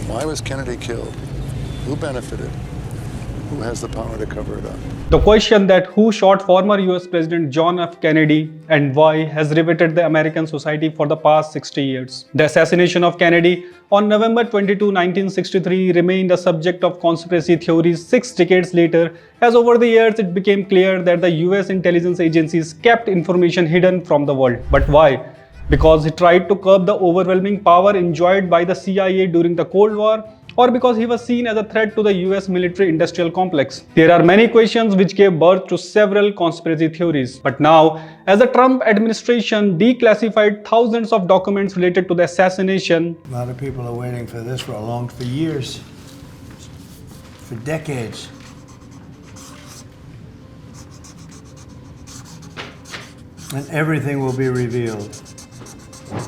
Why was Kennedy killed? Who benefited? Who has the power to cover it up? The question that who shot former US President John F. Kennedy and why has riveted the American society for the past 60 years. The assassination of Kennedy on November 22, 1963 remained a subject of conspiracy theories 6 decades later, as over the years it became clear that the US intelligence agencies kept information hidden from the world. But why? Because he tried to curb the overwhelming power enjoyed by the CIA during the Cold War, or because he was seen as a threat to the US military-industrial complex. There are many questions which gave birth to several conspiracy theories. But now, as the Trump administration declassified thousands of documents related to the assassination, a lot of people are waiting for this for years, for decades. And everything will be revealed.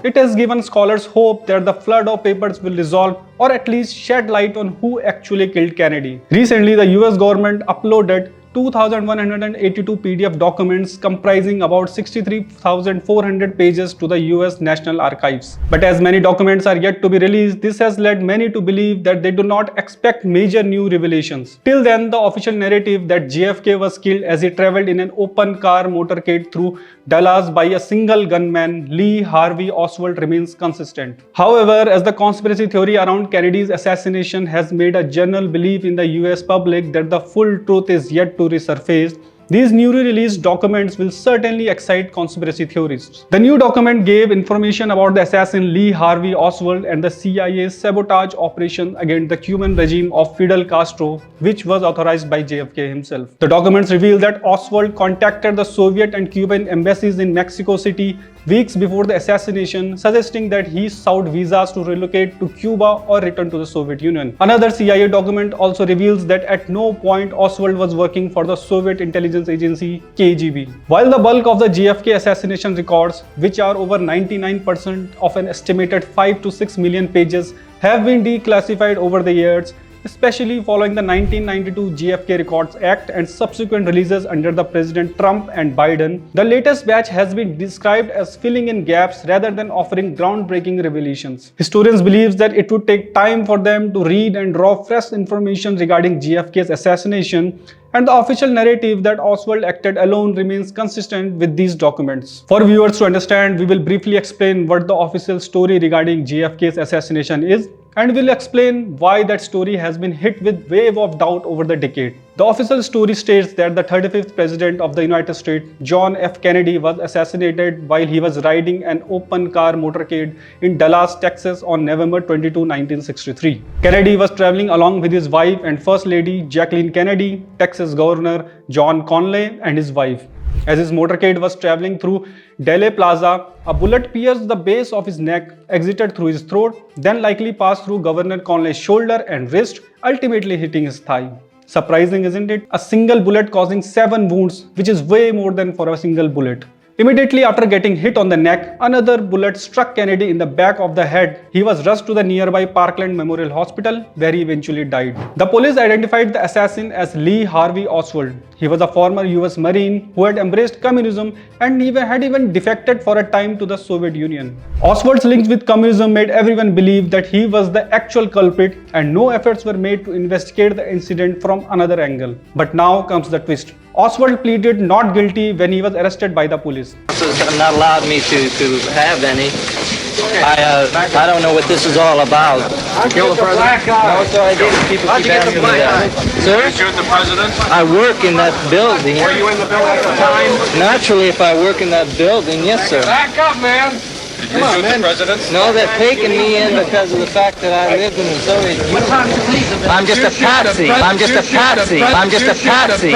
it has given scholars hope that the flood of papers will resolve or at least shed light on who actually killed Kennedy. Recently, the US government uploaded 2,182 PDF documents comprising about 63,400 pages to the US National Archives. But as many documents are yet to be released, this has led many to believe that they do not expect major new revelations. Till then, the official narrative that JFK was killed as he traveled in an open car motorcade through Dallas by a single gunman, Lee Harvey Oswald, remains consistent. However, as the conspiracy theory around Kennedy's assassination has made a general belief in the US public that the full truth is yet to resurface, these newly released documents will certainly excite conspiracy theorists. The new document gave information about the assassin Lee Harvey Oswald and the CIA's sabotage operation against the Cuban regime of Fidel Castro, which was authorized by JFK himself. The documents reveal that Oswald contacted the Soviet and Cuban embassies in Mexico City weeks before the assassination, suggesting that he sought visas to relocate to Cuba or return to the Soviet Union. Another CIA document also reveals that at no point Oswald was working for the Soviet intelligence agency KGB. While the bulk of the JFK assassination records, which are over 99% of an estimated 5 to 6 million pages, have been declassified over the years, especially following the 1992 JFK Records Act and subsequent releases under the President Trump and Biden, the latest batch has been described as filling in gaps rather than offering groundbreaking revelations. Historians believe that it would take time for them to read and draw fresh information regarding JFK's assassination, and the official narrative that Oswald acted alone remains consistent with these documents. For viewers to understand, we will briefly explain what the official story regarding JFK's assassination is, and we'll explain why that story has been hit with wave of doubt over the decade. The official story states that the 35th President of the United States, John F. Kennedy, was assassinated while he was riding an open car motorcade in Dallas, Texas on November 22, 1963. Kennedy was traveling along with his wife and First Lady Jacqueline Kennedy, Texas Governor John Conley, and his wife. As his motorcade was traveling through Dealey Plaza, a bullet pierced the base of his neck, exited through his throat, then likely passed through Governor Conley's shoulder and wrist, ultimately hitting his thigh. Surprising, isn't it? A single bullet causing 7 wounds, which is way more than for a single bullet. Immediately after getting hit on the neck, another bullet struck Kennedy in the back of the head. He was rushed to the nearby Parkland Memorial Hospital, where he eventually died. The police identified the assassin as Lee Harvey Oswald. He was a former US Marine who had embraced communism and had even defected for a time to the Soviet Union. Oswald's links with communism made everyone believe that he was the actual culprit, and no efforts were made to investigate the incident from another angle. But now comes the twist. Oswald pleaded not guilty when he was arrested by the police. Not allowed me to have any. I don't know what this is all about. Kill the president? No, sir, I didn't. People keep asking me that. Sir? You shoot the president? I work in that building. Were you in the building at the time? Naturally, if I work in that building, yes, sir. Back up, man! Did you shoot the president? No, they're taking me in because of the fact that I lived in the Soviet Union. I'm just a patsy. I'm just a patsy. I'm just a patsy.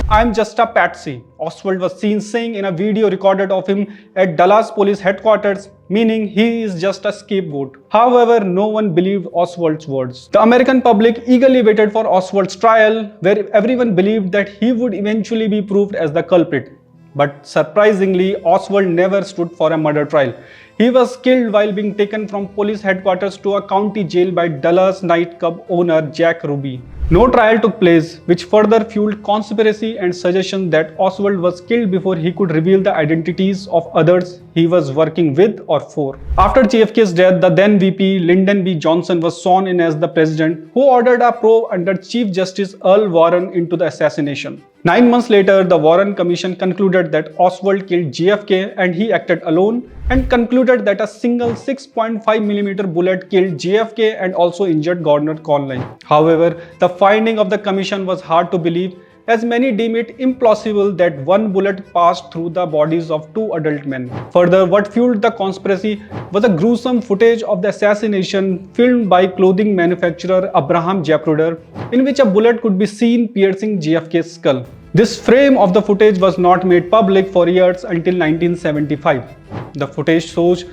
I'm just a patsy, Oswald was seen saying in a video recorded of him at Dallas Police Headquarters, meaning he is just a scapegoat. However, no one believed Oswald's words. The American public eagerly waited for Oswald's trial, where everyone believed that he would eventually be proved as the culprit. But surprisingly, Oswald never stood for a murder trial. He was killed while being taken from police headquarters to a county jail by Dallas nightclub owner Jack Ruby. No trial took place, which further fueled conspiracy and suggestion that Oswald was killed before he could reveal the identities of others he was working with or for. After JFK's death, the then VP Lyndon B. Johnson was sworn in as the president, who ordered a probe under Chief Justice Earl Warren into the assassination. 9 months later, the Warren Commission concluded that Oswald killed JFK and he acted alone, and concluded that a single 6.5mm bullet killed JFK and also injured Governor Conley. However, the finding of the commission was hard to believe, as many deem it implausible that one bullet passed through the bodies of 2 adult men. Further, what fueled the conspiracy was a gruesome footage of the assassination filmed by clothing manufacturer Abraham Zapruder, in which a bullet could be seen piercing JFK's skull. This frame of the footage was not made public for years until 1975. The footage shows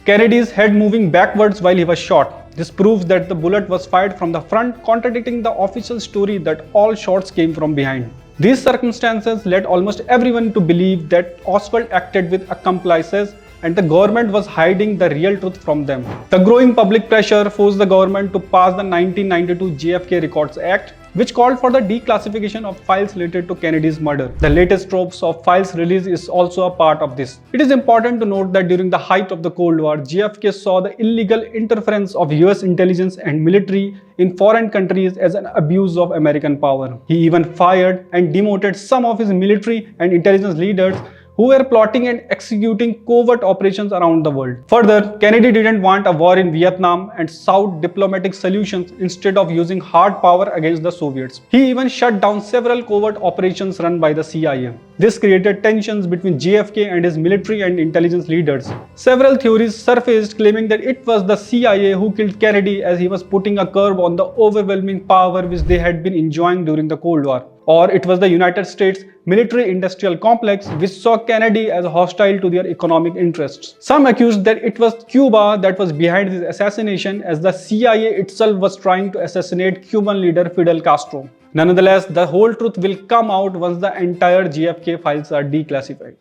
Kennedy's head moving backwards while he was shot. This proves that the bullet was fired from the front, contradicting the official story that all shots came from behind. These circumstances led almost everyone to believe that Oswald acted with accomplices and the government was hiding the real truth from them. The growing public pressure forced the government to pass the 1992 JFK Records Act, which called for the declassification of files related to Kennedy's murder. The latest troves of files release is also a part of this. It is important to note that during the height of the Cold War, JFK saw the illegal interference of US intelligence and military in foreign countries as an abuse of American power. He even fired and demoted some of his military and intelligence leaders who were plotting and executing covert operations around the world. Further, Kennedy didn't want a war in Vietnam and sought diplomatic solutions instead of using hard power against the Soviets. He even shut down several covert operations run by the CIA. This created tensions between JFK and his military and intelligence leaders. Several theories surfaced claiming that it was the CIA who killed Kennedy, as he was putting a curb on the overwhelming power which they had been enjoying during the Cold War. Or it was the United States military-industrial complex which saw Kennedy as hostile to their economic interests. Some accused that it was Cuba that was behind his assassination, as the CIA itself was trying to assassinate Cuban leader Fidel Castro. Nonetheless, the whole truth will come out once the entire JFK files are declassified.